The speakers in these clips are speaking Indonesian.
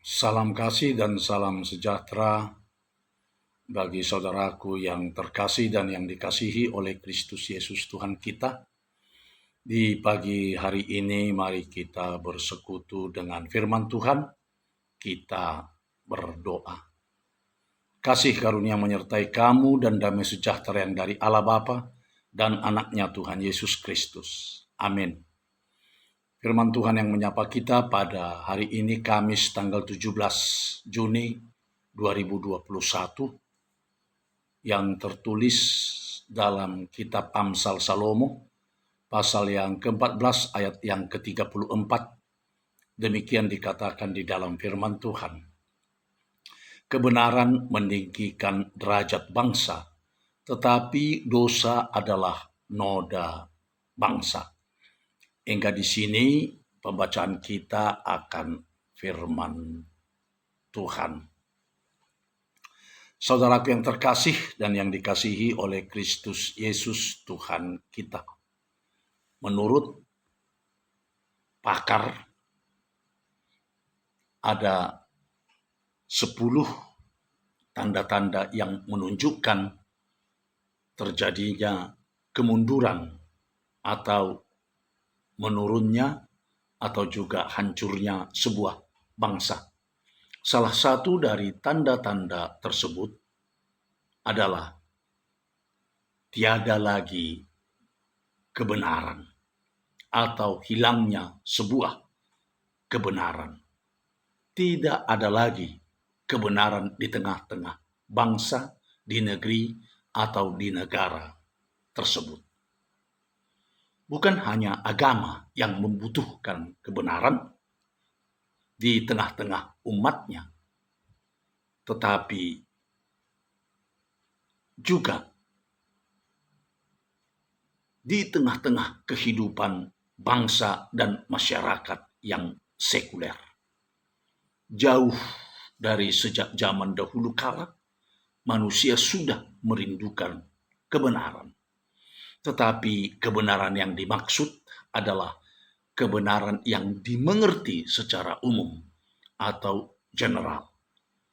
Salam kasih dan salam sejahtera bagi saudaraku yang terkasih dan yang dikasihi oleh Kristus Yesus Tuhan kita. Di pagi hari ini mari kita bersekutu dengan firman Tuhan, kita berdoa. Kasih karunia menyertai kamu dan damai sejahtera yang dari Allah Bapa dan anaknya Tuhan Yesus Kristus. Amin. Firman Tuhan yang menyapa kita pada hari ini Kamis tanggal 17 Juni 2021 yang tertulis dalam kitab Amsal Salomo pasal yang ke-14 ayat yang ke-34. Demikian dikatakan di dalam firman Tuhan. Kebenaran meninggikan derajat bangsa, tetapi dosa adalah noda bangsa. Hingga di sini pembacaan kita akan firman Tuhan. Saudaraku yang terkasih dan yang dikasihi oleh Kristus Yesus Tuhan kita. Menurut pakar ada 10 tanda-tanda yang menunjukkan terjadinya kemunduran atau menurunnya atau juga hancurnya sebuah bangsa. Salah satu dari tanda-tanda tersebut adalah tiada lagi kebenaran atau hilangnya sebuah kebenaran. Tidak ada lagi kebenaran di tengah-tengah bangsa, di negeri, atau di negara tersebut. Bukan hanya agama yang membutuhkan kebenaran di tengah-tengah umatnya, tetapi juga di tengah-tengah kehidupan bangsa dan masyarakat yang sekuler. Jauh dari sejak zaman dahulu kala, manusia sudah merindukan kebenaran. Tetapi kebenaran yang dimaksud adalah kebenaran yang dimengerti secara umum atau general.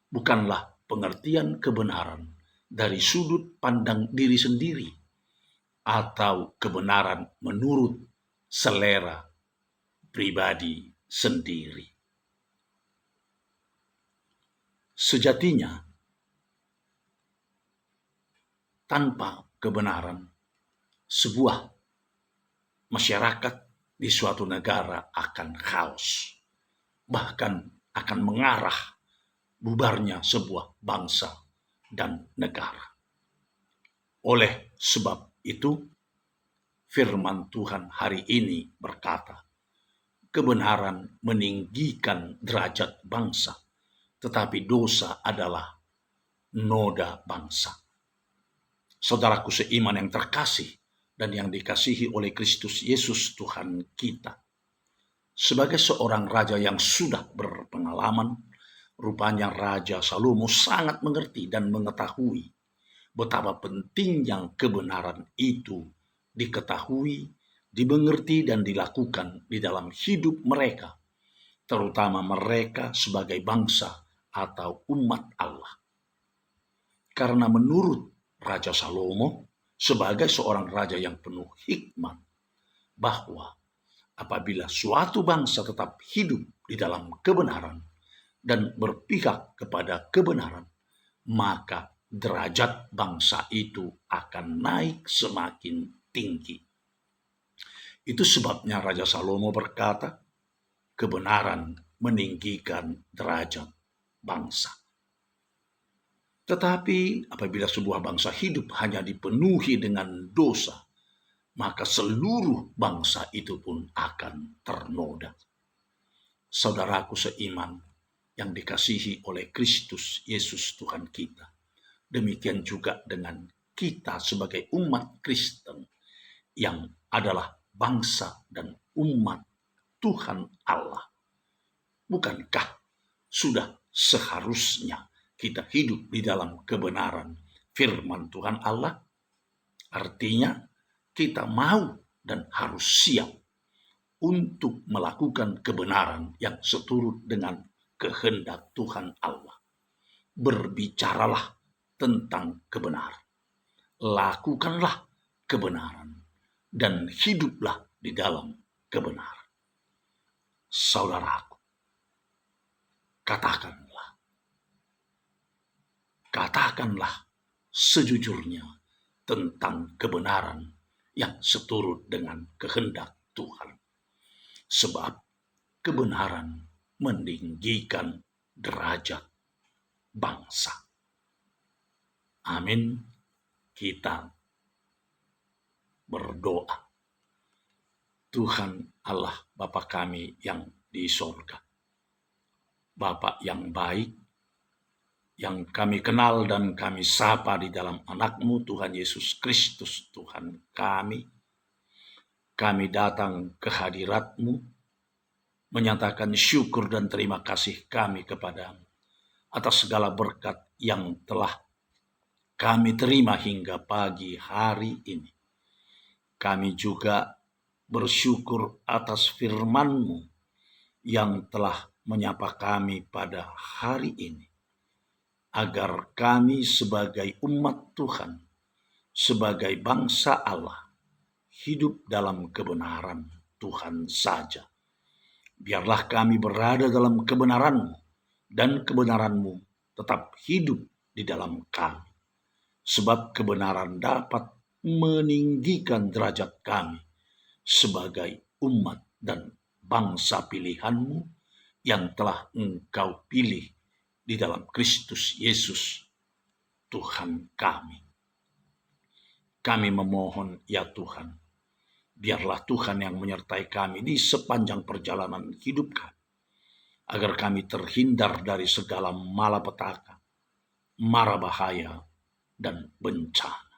Bukanlah pengertian kebenaran dari sudut pandang diri sendiri atau kebenaran menurut selera pribadi sendiri. Sejatinya, tanpa kebenaran, sebuah masyarakat di suatu negara akan chaos, bahkan akan mengarah bubarnya sebuah bangsa dan negara. Oleh sebab itu, firman Tuhan hari ini berkata, kebenaran meninggikan derajat bangsa, tetapi dosa adalah noda bangsa. Saudaraku seiman yang terkasih dan yang dikasihi oleh Kristus Yesus Tuhan kita. Sebagai seorang raja yang sudah berpengalaman, rupanya Raja Salomo sangat mengerti dan mengetahui betapa pentingnya kebenaran itu diketahui, dimengerti dan dilakukan di dalam hidup mereka, terutama mereka sebagai bangsa atau umat Allah. Karena menurut Raja Salomo, sebagai seorang raja yang penuh hikmat, bahwa apabila suatu bangsa tetap hidup di dalam kebenaran dan berpihak kepada kebenaran, maka derajat bangsa itu akan naik semakin tinggi. Itu sebabnya Raja Salomo berkata, kebenaran meninggikan derajat bangsa. Tetapi apabila sebuah bangsa hidup hanya dipenuhi dengan dosa, maka seluruh bangsa itu pun akan ternoda. Saudaraku seiman yang dikasihi oleh Kristus Yesus Tuhan kita. Demikian juga dengan kita sebagai umat Kristen yang adalah bangsa dan umat Tuhan Allah. Bukankah sudah seharusnya kita hidup di dalam kebenaran firman Tuhan Allah? Artinya kita mau dan harus siap untuk melakukan kebenaran yang seturut dengan kehendak Tuhan Allah. Berbicaralah tentang kebenaran. Lakukanlah kebenaran dan hiduplah di dalam kebenaran. Saudaraku, katakanlah sejujurnya tentang kebenaran yang seturut dengan kehendak Tuhan. Sebab kebenaran meninggikan derajat bangsa. Amin. Kita berdoa. Tuhan Allah Bapa kami yang di sorga, Bapa yang baik, yang kami kenal dan kami sapa di dalam anak-Mu Tuhan Yesus Kristus Tuhan kami. Kami datang ke hadirat-Mu, menyatakan syukur dan terima kasih kami kepadamu atas segala berkat yang telah kami terima hingga pagi hari ini. Kami juga bersyukur atas firman-Mu yang telah menyapa kami pada hari ini, agar kami sebagai umat Tuhan, sebagai bangsa Allah, hidup dalam kebenaran Tuhan saja. Biarlah kami berada dalam kebenaran-Mu, dan kebenaran-Mu tetap hidup di dalam kami. Sebab kebenaran dapat meninggikan derajat kami sebagai umat dan bangsa pilihan-Mu yang telah Engkau pilih di dalam Kristus Yesus Tuhan kami. Kami memohon ya Tuhan, biarlah Tuhan yang menyertai kami di sepanjang perjalanan hidup kami, agar kami terhindar dari segala malapetaka, mara bahaya, dan bencana.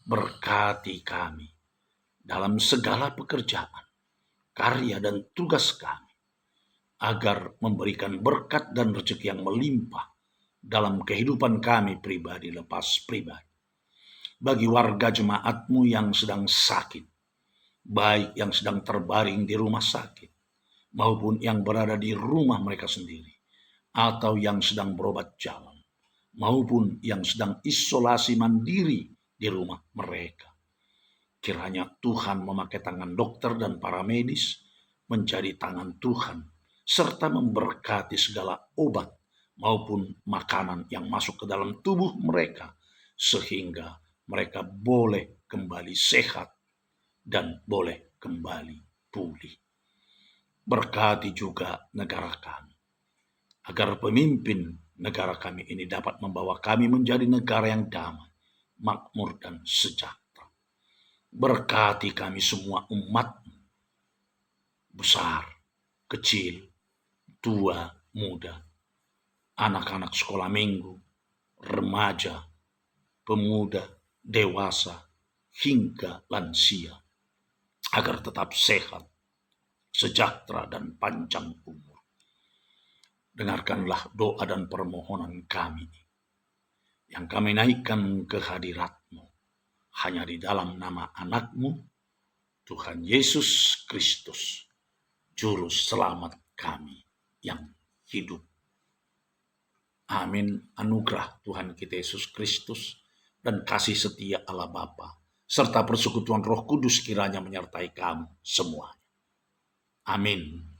Berkati kami dalam segala pekerjaan, karya dan tugas kami, agar memberikan berkat dan rezeki yang melimpah dalam kehidupan kami pribadi lepas pribadi. Bagi warga jemaat-Mu yang sedang sakit, baik yang sedang terbaring di rumah sakit, maupun yang berada di rumah mereka sendiri, atau yang sedang berobat jalan, maupun yang sedang isolasi mandiri di rumah mereka. Kiranya Tuhan memakai tangan dokter dan para medis menjadi tangan Tuhan, serta memberkati segala obat maupun makanan yang masuk ke dalam tubuh mereka, sehingga mereka boleh kembali sehat dan boleh kembali pulih. Berkati juga negara kami, agar pemimpin negara kami ini dapat membawa kami menjadi negara yang damai, makmur, dan sejahtera. Berkati kami semua umat, besar, kecil, tua, muda, anak-anak sekolah minggu, remaja, pemuda, dewasa, hingga lansia, agar tetap sehat, sejahtera, dan panjang umur. Dengarkanlah doa dan permohonan kami, yang kami naikkan ke hadirat-Mu, hanya di dalam nama anak-Mu, Tuhan Yesus Kristus, Juru Selamat kami yang hidup. Amin. Anugerah Tuhan kita Yesus Kristus dan kasih setia Allah Bapa, serta persekutuan Roh Kudus kiranya menyertai kamu semua. Amin.